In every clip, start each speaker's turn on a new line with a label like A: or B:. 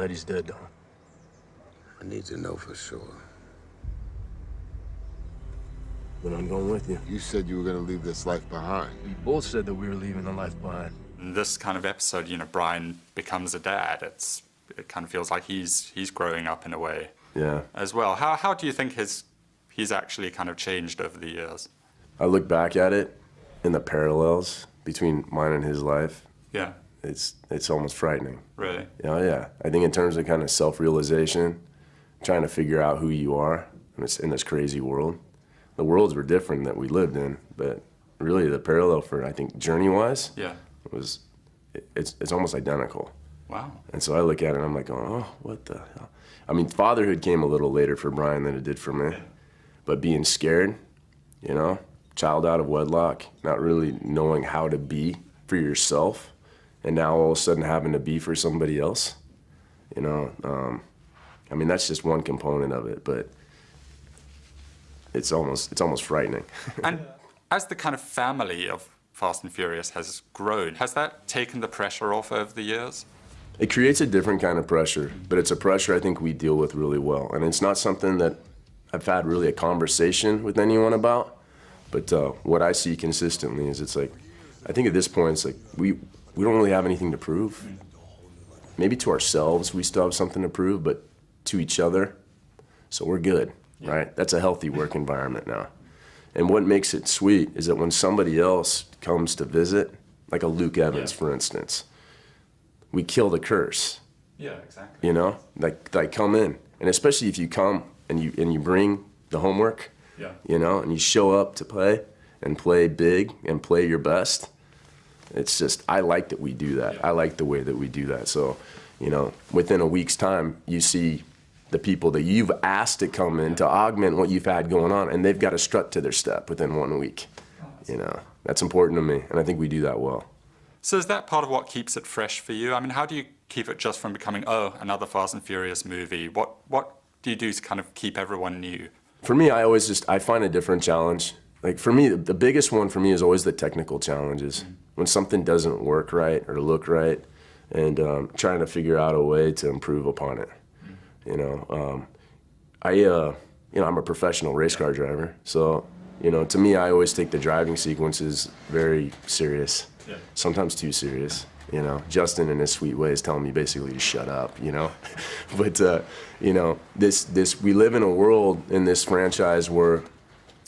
A: Eddie's dead, Don.
B: I need to know for sure.
A: Then I'm going with you.
B: You said you were gonna leave this life behind.
A: We both said that we were leaving the life behind.
C: In this kind of episode, you know, Brian becomes a dad. It kind of feels like he's growing up in a way.
D: Yeah.
C: As well. How do you think he's actually kind of changed over the years?
D: I look back at it in the parallels between mine and his life.
C: Yeah.
D: It's almost frightening.
C: Really?
D: Yeah. I think in terms of kind of self-realization, trying to figure out who you are in this crazy world. The worlds were different that we lived in, but really the parallel for, I think, journey-wise,
C: yeah,
D: it's almost identical.
C: Wow.
D: And so I look at it and I'm like, oh, what the hell? I mean, fatherhood came a little later for Brian than it did for me. Yeah. But being scared, you know, child out of wedlock, not really knowing how to be for yourself, and now all of a sudden having to be for somebody else, you know. I mean, that's just one component of it, but it's almost frightening.
C: And as the kind of family of Fast and Furious has grown, has that taken the pressure off over the years?
D: It creates a different kind of pressure, but it's a pressure I think we deal with really well. And it's not something that I've had really a conversation with anyone about, but what I see consistently is it's like, I think at this point it's like we don't really have anything to prove. Maybe to ourselves we still have something to prove, but to each other, so we're good, right? That's a healthy work environment now. And what makes it sweet is that when somebody else comes to visit, like a Luke Evans, for instance, we kill the curse.
C: Yeah, exactly.
D: You know, like come in, and especially if you come and you bring the homework, you know, and you show up to play and play big and play your best. It's just, I like that we do that. I like the way that we do that. So, you know, within a week's time, you see the people that you've asked to come in to augment what you've had going on, and they've got to strut to their step within 1 week. You know, that's important to me, and I think we do that well.
C: So is that part of what keeps it fresh for you? I mean, how do you keep it just from becoming, oh, another Fast and Furious movie? What do you do to kind of keep everyone new?
D: For me, I find a different challenge. Like for me, the biggest one for me is always the technical challenges. When something doesn't work right or look right, and trying to figure out a way to improve upon it. You know, I'm a professional race car driver, so, you know, to me, I always take the driving sequences very serious, sometimes too serious. You know, Justin in his sweet way is telling me basically to shut up, you know. But, you know, we live in a world in this franchise where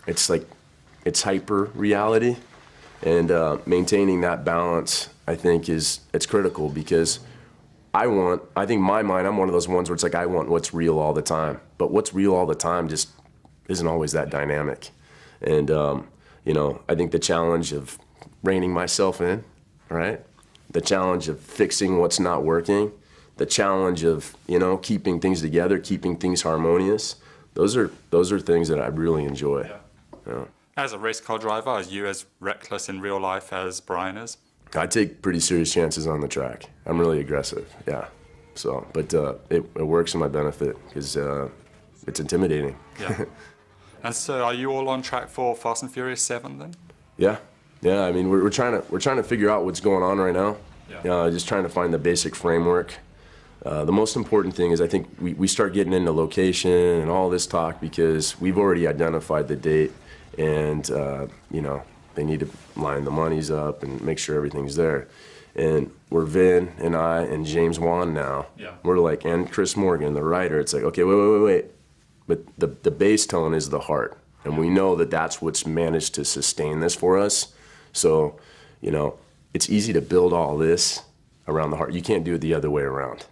D: it's like, it's hyper reality, and maintaining that balance, I think, it's critical, because I think in my mind, I'm one of those ones where it's like I want what's real all the time. But what's real all the time just isn't always that dynamic. And, you know, I think the challenge of reining myself in, right? The challenge of fixing what's not working, the challenge of, you know, keeping things together, keeping things harmonious, those are things that I really enjoy. You know?
C: As a race car driver, are you as reckless in real life as Brian is?
D: I take pretty serious chances on the track. I'm really aggressive, yeah. So, but it works in my benefit because it's intimidating.
C: Yeah. And so, are you all on track for Fast and Furious 7 then?
D: Yeah. I mean, we're trying to figure out what's going on right now. Yeah. Just trying to find the basic framework. The most important thing is I think we start getting into location and all this talk because we've already identified the date, and you know, they need to line the monies up and make sure everything's there. And we're Vin and I and James Wan now. Yeah. We're like, and Chris Morgan, the writer. It's like, okay, wait. But the bass tone is the heart. And we know that that's what's managed to sustain this for us. So, you know, it's easy to build all this around the heart. You can't do it the other way around.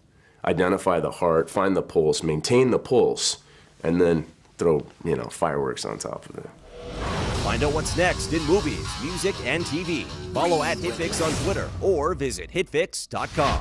D: Identify the heart, find the pulse, maintain the pulse, and then throw, you know, fireworks on top of it.
E: Find out what's next in movies, music, and TV. Follow @HitFix on Twitter or visit hitfix.com.